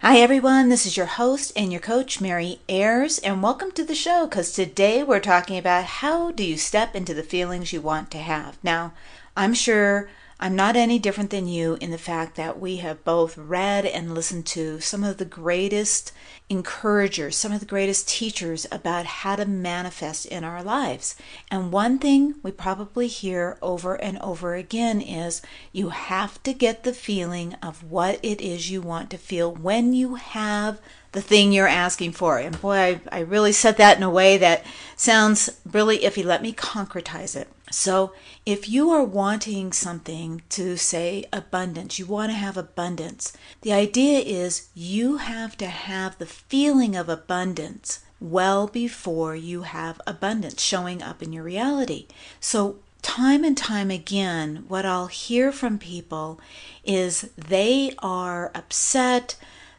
Hi everyone, this is your host and your coach, Mary Ayers, and welcome to the show because today we're talking about how do you step into the feelings you want to have. Now, I'm sure I'm not any different than you in the fact that we have both read and listened to some of the greatest encouragers, some of the greatest teachers about how to manifest in our lives. And one thing we probably hear over and over again is you have to get the feeling of what it is you want to feel when you have the thing you're asking for. And boy, I really said that in a way that sounds really iffy. Let me concretize it. So if you are wanting something to say abundance, you want to have abundance, the idea is you have to have the feeling of abundance well before you have abundance showing up in your reality. So time and time again, what I'll hear from people is they are upset,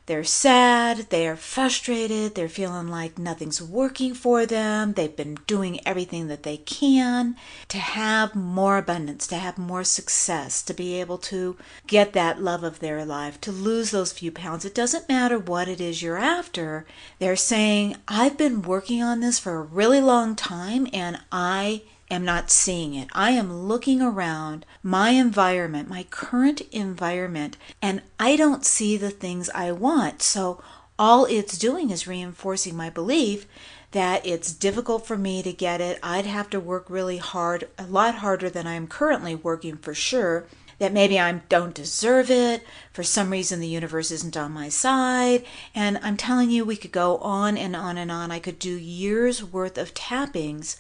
they're sad, they're frustrated, they're feeling like nothing's working for them. They've been doing everything that they can to have more abundance, to have more success, to be able to get that love of their life, to lose those few pounds. It doesn't matter what it is you're after. They're saying, I've been working on this for a really long time and I am not seeing it. I am looking around my environment, my current environment, and I don't see the things I want. So all it's doing is reinforcing my belief that it's difficult for me to get it. I'd have to work really hard, a lot harder than I'm currently working for sure. That maybe I don't deserve it. For some reason, the universe isn't on my side. And I'm telling you, we could go on and on and on. I could do years worth of tappings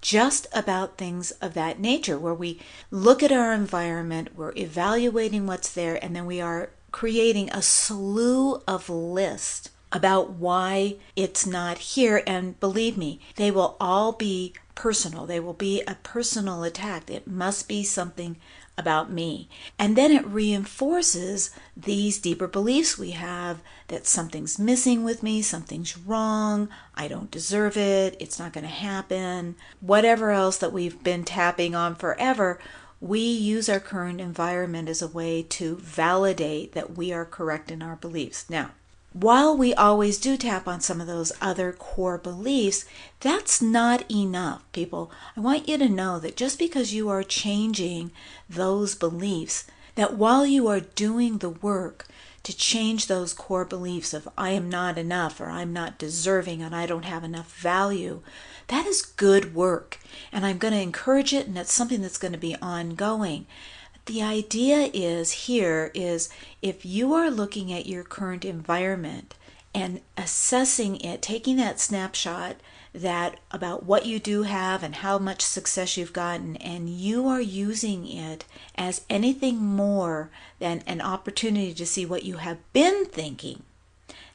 just about things of that nature, where we look at our environment, we're evaluating what's there, and then we are creating a slew of lists about why it's not here. And believe me, they will all be personal. They will be a personal attack. It must be something about me. And then it reinforces these deeper beliefs we have that something's missing with me, something's wrong, I don't deserve it, it's not going to happen. Whatever else that we've been tapping on forever, we use our current environment as a way to validate that we are correct in our beliefs. Now, while we always do tap on some of those other core beliefs, that's not enough, people. I want you to know that just because you are changing those beliefs, that while you are doing the work to change those core beliefs of I am not enough or I'm not deserving and I don't have enough value, that is good work. And I'm going to encourage it, and it's something that's going to be ongoing. The idea here is if you are looking at your current environment and assessing it, taking that snapshot that about what you do have and how much success you've gotten, and you are using it as anything more than an opportunity to see what you have been thinking,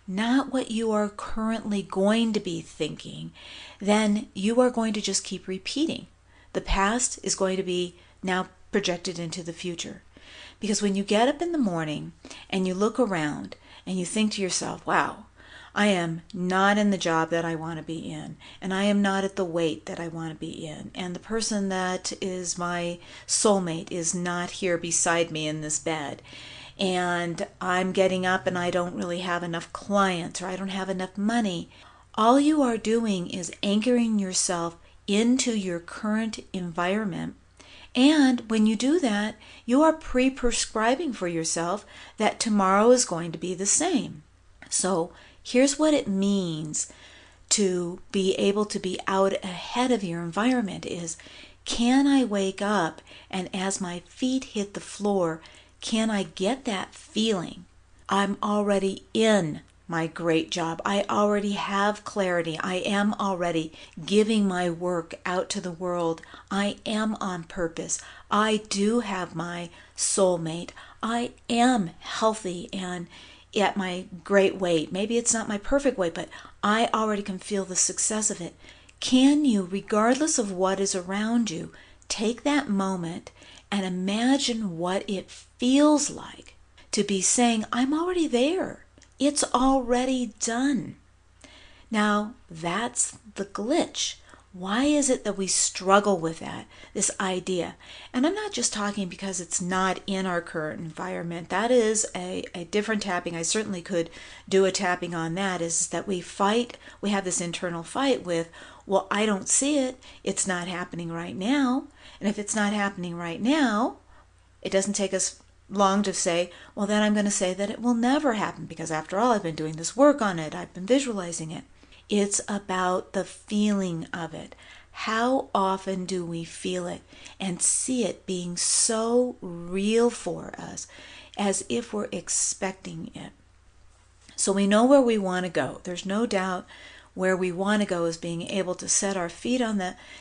not what you are currently going to be thinking, then you are going to just keep repeating. The past is going to be now projected into the future. Because when you get up in the morning and you look around and you think to yourself, wow, I am not in the job that I want to be in, and I am not at the weight that I want to be in, and the person that is my soulmate is not here beside me in this bed, and I'm getting up and I don't really have enough clients or I don't have enough money. All you are doing is anchoring yourself into your current environment. And when you do that, you are pre-prescribing for yourself that tomorrow is going to be the same. So here's what it means to be able to be out ahead of your environment is, can I wake up and as my feet hit the floor, can I get that feeling? I'm already in my great job. I already have clarity. I am already giving my work out to the world. I am on purpose. I do have my soulmate. I am healthy and at my great weight. Maybe it's not my perfect weight, but I already can feel the success of it. Can you, regardless of what is around you, take that moment and imagine what it feels like to be saying, I'm already there. It's already done. Now, that's the glitch. Why is it that we struggle with that, this idea? And I'm not just talking because it's not in our current environment. That is a different tapping. I certainly could do a tapping on that, is that we have this internal fight with, well, I don't see it. It's not happening right now. And if it's not happening right now, it doesn't take us long to say, well, then I'm going to say that it will never happen because after all, I've been doing this work on it. I've been visualizing it. It's about the feeling of it. How often do we feel it and see it being so real for us as if we're expecting it? So we know where we want to go. There's no doubt where we want to go is being able to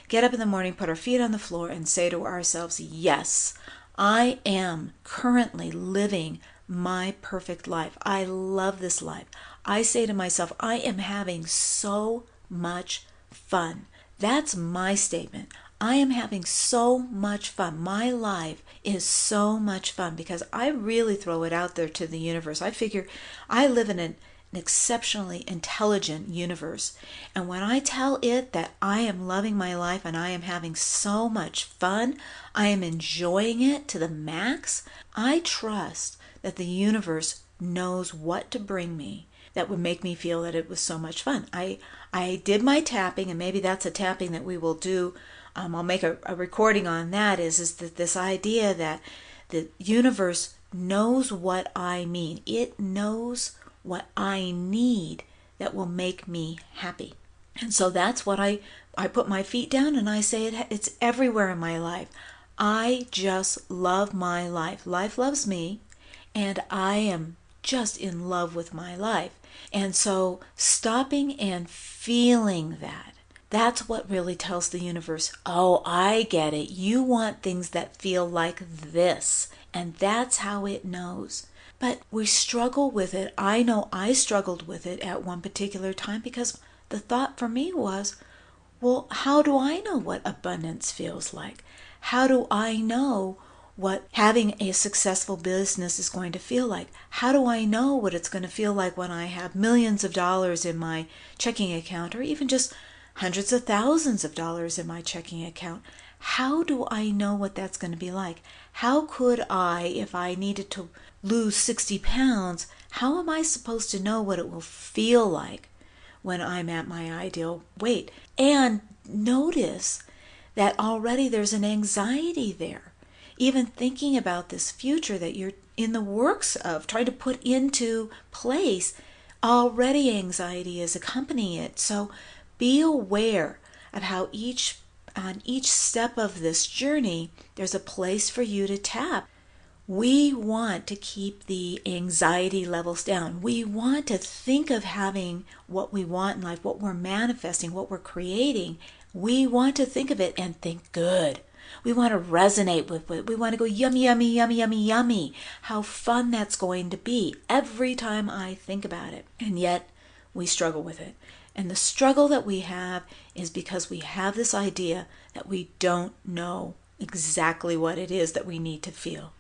get up in the morning, put our feet on the floor and say to ourselves, yes, I am currently living my perfect life. I love this life. I say to myself, I am having so much fun. That's my statement. I am having so much fun. My life is so much fun because I really throw it out there to the universe. I figure I live in an exceptionally intelligent universe. And when I tell it that I am loving my life and I am having so much fun, I am enjoying it to the max, I trust that the universe knows what to bring me that would make me feel that it was so much fun. I did my tapping, and maybe that's a tapping that we will do. I'll make a recording on that, is that this idea that the universe knows what I mean. It knows what I need that will make me happy. And so that's what I put my feet down and I say it's everywhere in my life. I just love my life. Life loves me, and I am just in love with my life. And so stopping and feeling that's what really tells the universe, oh, I get it. You want things that feel like this. And that's how it knows. But we struggle with it. I know I struggled with it at one particular time because the thought for me was, well, how do I know what abundance feels like? How do I know what having a successful business is going to feel like? How do I know what it's going to feel like when I have millions of dollars in my checking account, or even just hundreds of thousands of dollars in my checking account? How do I know what that's going to be like? How could I, if I needed to lose 60 pounds, how am I supposed to know what it will feel like when I'm at my ideal weight? And notice that already there's an anxiety there. Even thinking about this future that you're in the works of, trying to put into place, already anxiety is accompanying it. So be aware of how on each step of this journey, there's a place for you to tap. We want to keep the anxiety levels down. We want to think of having what we want in life, what we're manifesting, what we're creating. We want to think of it and think good. We want to resonate with it. We want to go yummy, yummy, yummy, yummy, yummy. How fun that's going to be every time I think about it. And yet we struggle with it. And the struggle that we have is because we have this idea that we don't know exactly what it is that we need to feel.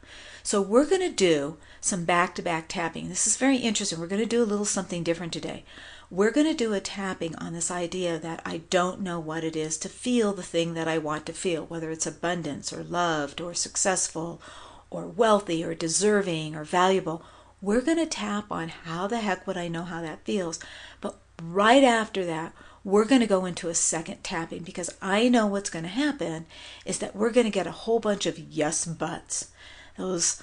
So we're going to do some back-to-back tapping. This is very interesting. We're going to do a little something different today. We're going to do a tapping on this idea that I don't know what it is to feel the thing that I want to feel, whether it's abundance or loved or successful or wealthy or deserving or valuable. We're going to tap on how the heck would I know how that feels. But right after that, we're going to go into a second tapping, because I know what's going to happen is that we're going to get a whole bunch of yes buts. Those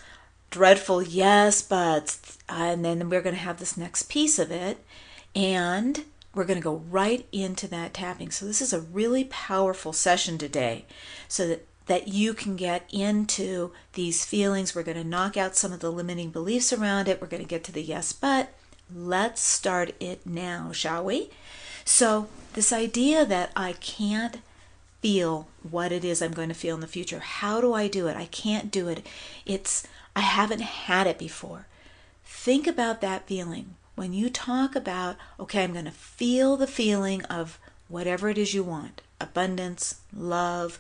dreadful yes buts. And then we're going to have this next piece of it. And we're going to go right into that tapping. So this is a really powerful session today, so that you can get into these feelings. We're going to knock out some of the limiting beliefs around it. We're going to get to the yes but. Let's start it now, shall we? So this idea that I can't feel what it is I'm going to feel in the future. How do I do it? I can't do it. I haven't had it before. Think about that feeling. When you talk about, okay, I'm going to feel the feeling of whatever it is you want. Abundance, love,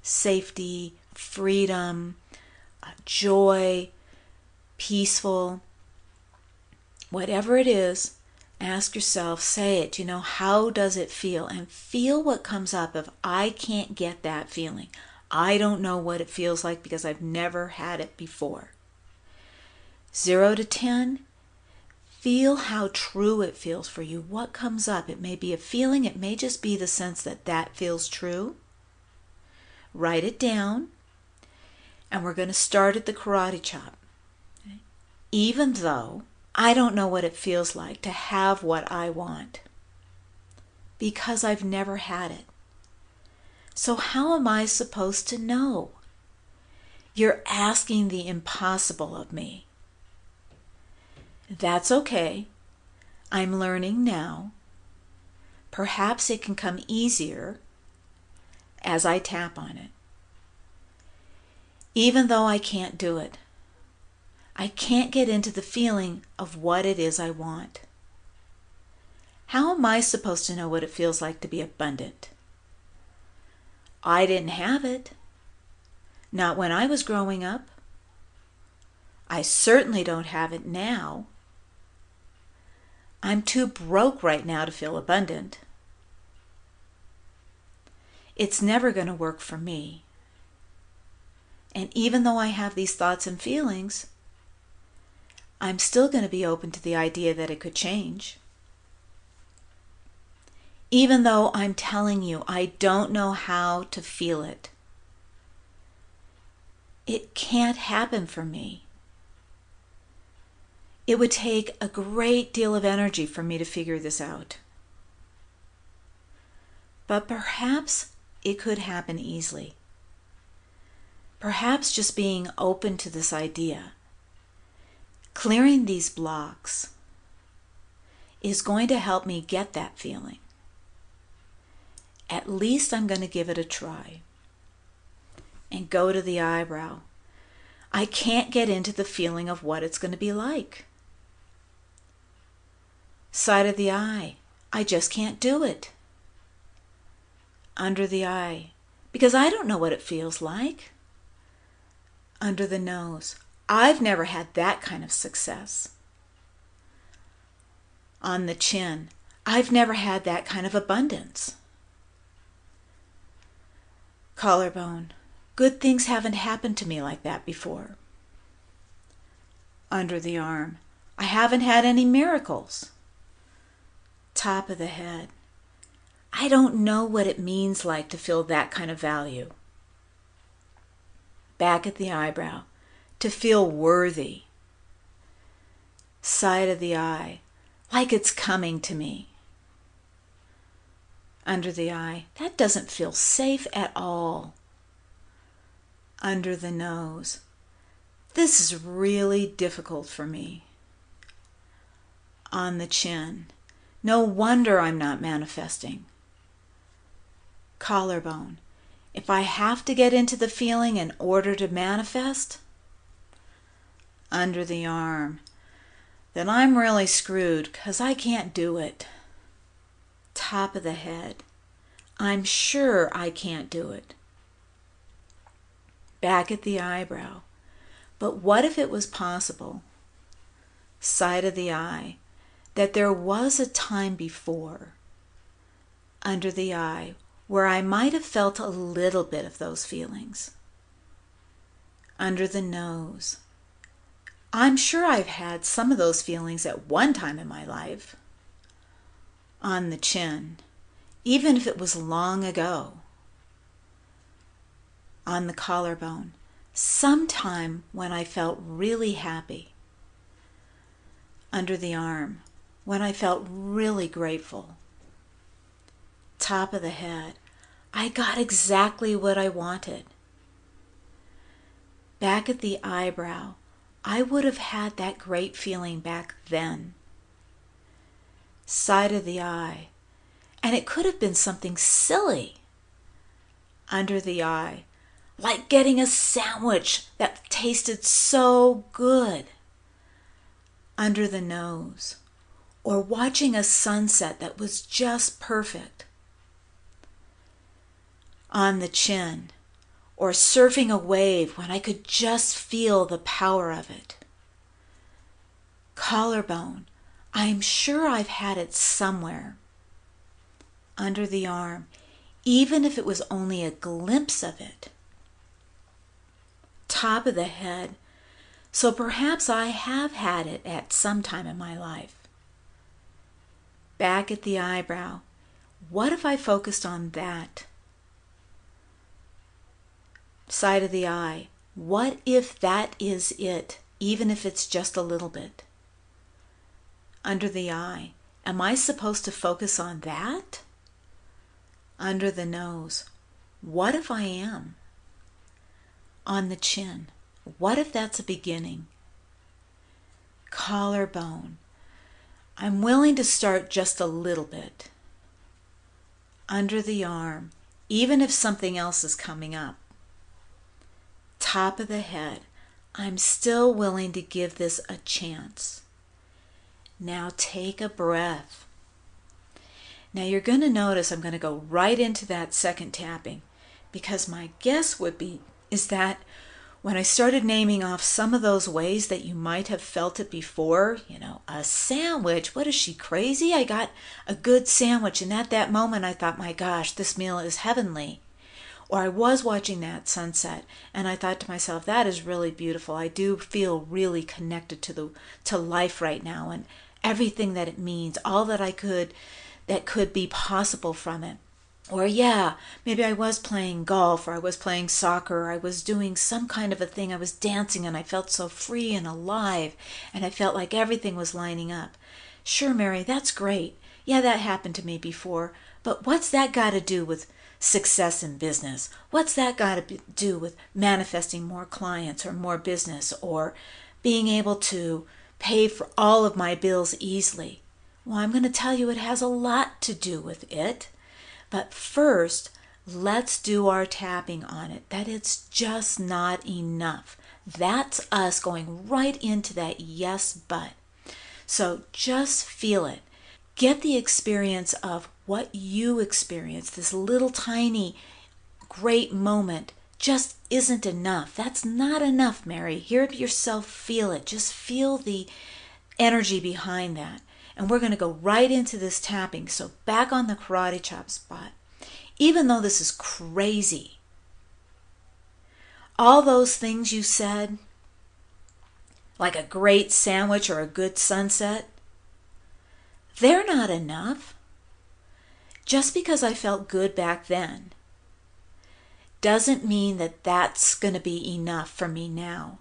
safety, freedom, joy, peaceful, whatever it is, Ask yourself, say it, how does it feel? And feel what comes up if I can't get that feeling. I don't know what it feels like because I've never had it before. 0 to 10, feel how true it feels for you. What comes up? It may be a feeling. It may just be the sense that that feels true. Write it down. And we're going to start at the karate chop. Okay? Even though I don't know what it feels like to have what I want, because I've never had it. So how am I supposed to know? You're asking the impossible of me. That's okay. I'm learning now. Perhaps it can come easier as I tap on it. Even though I can't do it, I can't get into the feeling of what it is I want. How am I supposed to know what it feels like to be abundant? I didn't have it. Not when I was growing up. I certainly don't have it now. I'm too broke right now to feel abundant. It's never going to work for me. And even though I have these thoughts and feelings, I'm still going to be open to the idea that it could change. Even though I'm telling you I don't know how to feel it, it can't happen for me. It would take a great deal of energy for me to figure this out. But perhaps it could happen easily. Perhaps just being open to this idea, clearing these blocks, is going to help me get that feeling. At least I'm going to give it a try. And go to the eyebrow. I can't get into the feeling of what it's going to be like. Side of the eye. I just can't do it. Under the eye. Because I don't know what it feels like. Under the nose. I've never had that kind of success. On the chin. I've never had that kind of abundance. Collarbone. Good things haven't happened to me like that before. Under the arm. I haven't had any miracles. Top of the head. I don't know what it means like to feel that kind of value. Back at the eyebrow. To feel worthy. Side of the eye. Like it's coming to me. Under the eye. That doesn't feel safe at all. Under the nose. This is really difficult for me. On the chin. No wonder I'm not manifesting. Collarbone. If I have to get into the feeling in order to manifest, under the arm, then I'm really screwed because I can't do it. Top of the head. I'm sure I can't do it. Back at the eyebrow. But what if it was possible, side of the eye, that there was a time before, under the eye, where I might have felt a little bit of those feelings? Under the nose. I'm sure I've had some of those feelings at one time in my life. On the chin, even if it was long ago. On the collarbone, sometime when I felt really happy. Under the arm, when I felt really grateful. Top of the head, I got exactly what I wanted. Back at the eyebrow, I would have had that great feeling back then. Side of the eye, and it could have been something silly. Under the eye, like getting a sandwich that tasted so good. Under the nose, or watching a sunset that was just perfect. On the chin, or surfing a wave when I could just feel the power of it. Collarbone, I'm sure I've had it somewhere. Under the arm, even if it was only a glimpse of it. Top of the head, so perhaps I have had it at some time in my life. Back at the eyebrow, what if I focused on that? Side of the eye, what if that is it, even if it's just a little bit? Under the eye, am I supposed to focus on that? Under the nose, what if I am? On the chin, what if that's a beginning? Collarbone, I'm willing to start just a little bit. Under the arm, even if something else is coming up. Top of the head, I'm still willing to give this a chance. Now take a breath. Now you're going to notice I'm going to go right into that second tapping, because my guess would be is that when I started naming off some of those ways that you might have felt it before, a sandwich, what is she, crazy? I got a good sandwich, and at that moment I thought, my gosh, this meal is heavenly. Or I was watching that sunset, and I thought to myself, that is really beautiful. I do feel really connected to life right now, and everything that it means, all that could be possible from it. Or yeah, maybe I was playing golf, or I was playing soccer, or I was doing some kind of a thing. I was dancing and I felt so free and alive, and I felt like everything was lining up. Sure, Mary, that's great. Yeah, that happened to me before. But what's that got to do with success in business? What's that got to do with manifesting more clients or more business, or being able to pay for all of my bills easily? Well, I'm going to tell you it has a lot to do with it. But first, let's do our tapping on it, that it's just not enough. That's us going right into that yes but. So just feel it. Get the experience of what you experienced, this little tiny great moment just isn't enough. That's not enough, Mary. Hear yourself feel it. Just feel the energy behind that. And we're going to go right into this tapping. So back on the karate chop spot. Even though this is crazy, all those things you said, like a great sandwich or a good sunset, they're not enough. Just because I felt good back then doesn't mean that that's going to be enough for me now.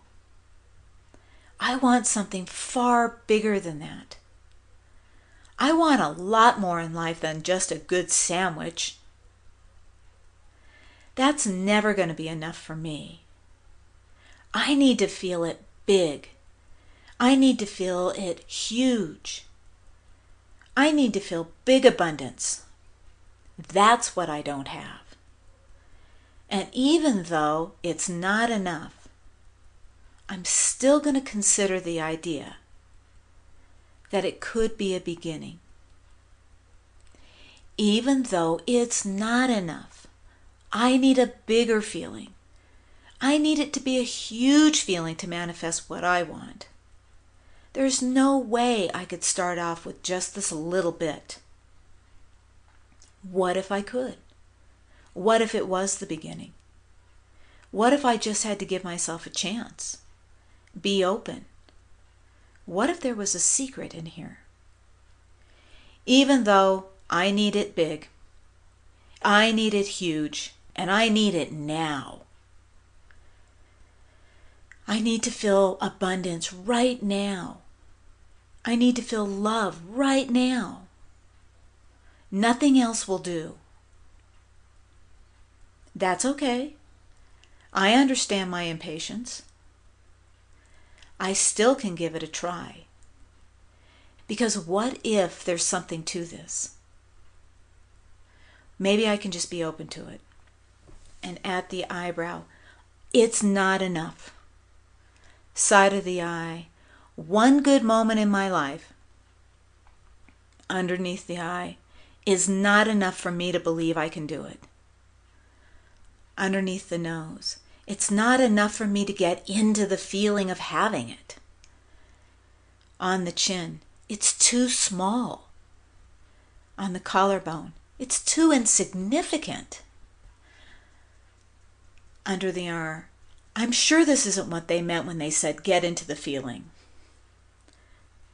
I want something far bigger than that. I want a lot more in life than just a good sandwich. That's never going to be enough for me. I need to feel it big. I need to feel it huge. I need to feel big abundance. That's what I don't have. And even though it's not enough, I'm still going to consider the idea that it could be a beginning. Even though it's not enough, I need a bigger feeling. I need it to be a huge feeling to manifest what I want. There's no way I could start off with just this little bit. What if I could? What if it was the beginning? What if I just had to give myself a chance? Be open. What if there was a secret in here? Even though I need it big, I need it huge, and I need it now. I need to feel abundance right now. I need to feel love right now. Nothing else will do. That's okay. I understand my impatience. I still can give it a try. Because what if there's something to this? Maybe I can just be open to it. And at the eyebrow, it's not enough. Side of the eye, one good moment in my life, underneath the eye, is not enough for me to believe I can do it. Underneath the nose, it's not enough for me to get into the feeling of having it. On the chin, It's too small. On the collarbone, it's too insignificant. Under the arm, I'm sure this isn't what they meant when they said get into the feeling.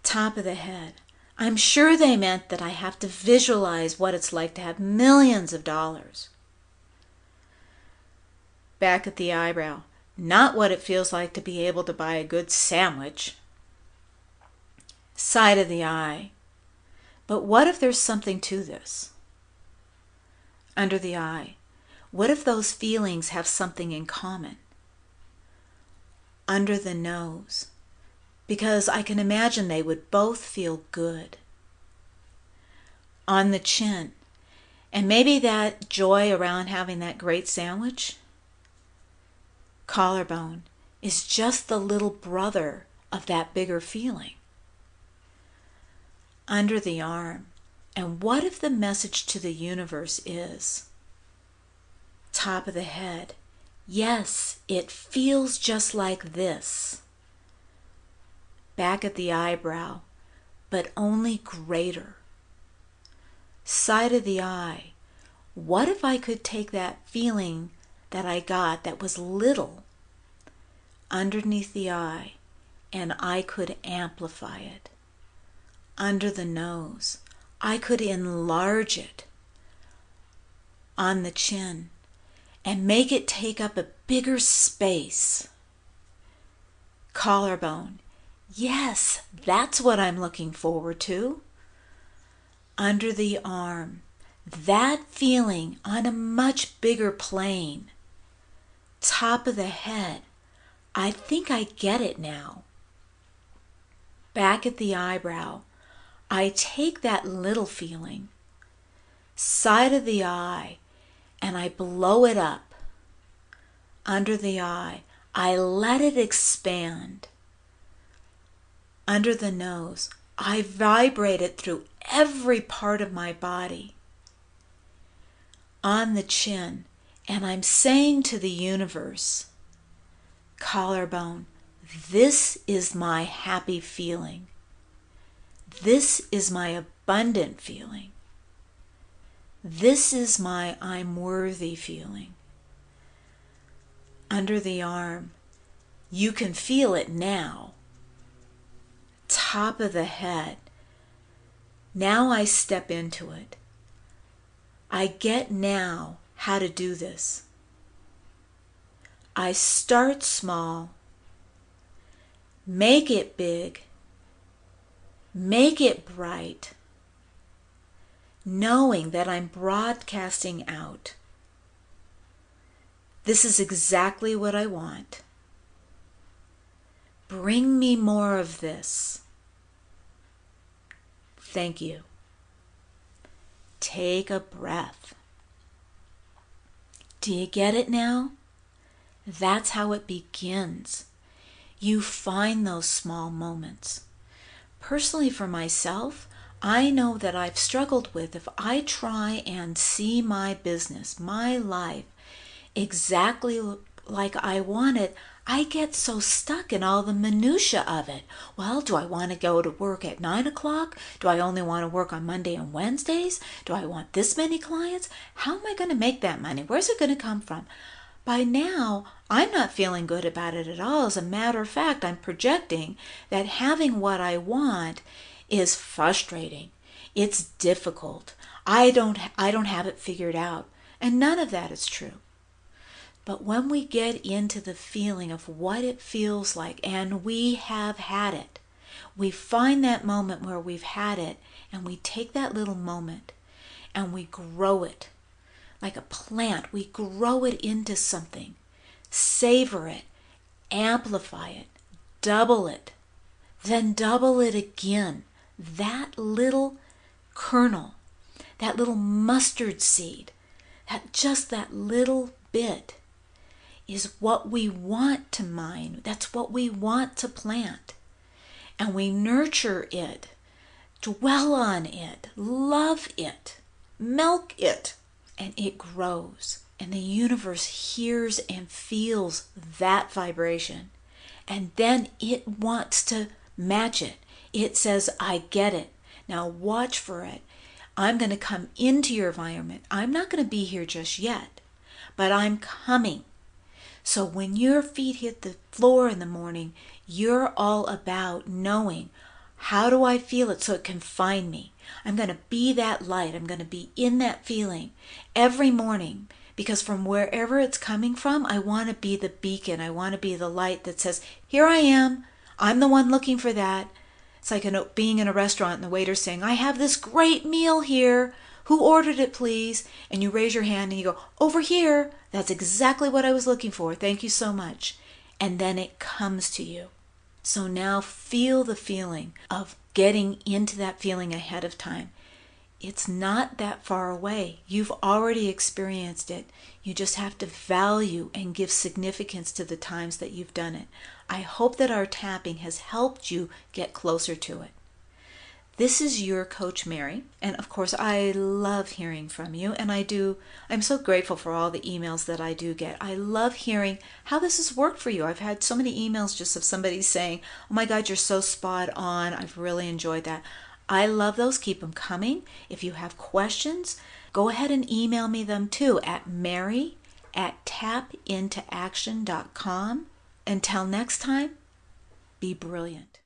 Top of the head, I'm sure they meant that I have to visualize what it's like to have millions of dollars. Back at the eyebrow, not what it feels like to be able to buy a good sandwich. Side of the eye, but what if there's something to this? Under the eye, what if those feelings have something in common? Under the nose, because I can imagine they would both feel good. On the chin, and maybe that joy around having that great sandwich. Collarbone is just the little brother of that bigger feeling. Under the arm, and what if the message to the universe is? Top of the head, yes, it feels just like this. Back at the eyebrow, but only greater. Side of the eye, what if I could take that feeling that I got that was little underneath the eye and I could amplify it? Under the nose, I could enlarge it. On the chin, and make it take up a bigger space. Collarbone, yes, that's what I'm looking forward to. Under the arm, that feeling on a much bigger plane. Top of the head, I think I get it now. Back at the eyebrow, I take that little feeling. Side of the eye, and I blow it up. Under the eye, I let it expand. Under the nose, I vibrate it through every part of my body. On the chin, and I'm saying to the universe, collarbone, this is my happy feeling. This is my abundant feeling. This is my I'm worthy feeling. Under the arm, you can feel it now. Top of the head, now I step into it. I get now how to do this. I start small, make it big, make it bright, knowing that I'm broadcasting out. This is exactly what I want. Bring me more of this. Thank you. Take a breath. Do you get it now? That's how it begins. You find those small moments. Personally, for myself, I know that I've struggled with if I try and see my business, my life, exactly like I want it, I get so stuck in all the minutia of it. Well, do I want to go to work at 9 o'clock? Do I only want to work on Monday and Wednesdays? Do I want this many clients? How am I going to make that money? Where's it going to come from? By now, I'm not feeling good about it at all. As a matter of fact, I'm projecting that having what I want is frustrating. It's difficult. I don't have it figured out. And none of that is true. But when we get into the feeling of what it feels like, and we have had it, we find that moment where we've had it, and we take that little moment and we grow it. Like a plant, we grow it into something. Savor it, amplify it, double it, then double it again. That little kernel, that little mustard seed, that little bit is what we want to mine. That's what we want to plant. And we nurture it, dwell on it, love it, milk it, and it grows. And the universe hears and feels that vibration. And then it wants to match it. It says, I get it. Now watch for it. I'm going to come into your environment. I'm not going to be here just yet, but I'm coming. So when your feet hit the floor in the morning, you're all about knowing, how do I feel it so it can find me? I'm going to be that light. I'm going to be in that feeling every morning, because from wherever it's coming from, I want to be the beacon. I want to be the light that says, here I am. I'm the one looking for that. It's like being in a restaurant and the waiter saying, I have this great meal here. Who ordered it, please? And you raise your hand and you go, over here. That's exactly what I was looking for. Thank you so much. And then it comes to you. So now feel the feeling of getting into that feeling ahead of time. It's not that far away. You've already experienced it. You just have to value and give significance to the times that you've done it. I hope that our tapping has helped you get closer to it. This is your Coach Mary, and of course I love hearing from you, and I'm so grateful for all the emails that I do get. I love hearing how this has worked for you. I've had so many emails just of somebody saying, oh my God, you're so spot on. I've really enjoyed that. I love those. Keep them coming. If you have questions, go ahead and email me them too at mary@tapintooaction.com. Until next time, be brilliant.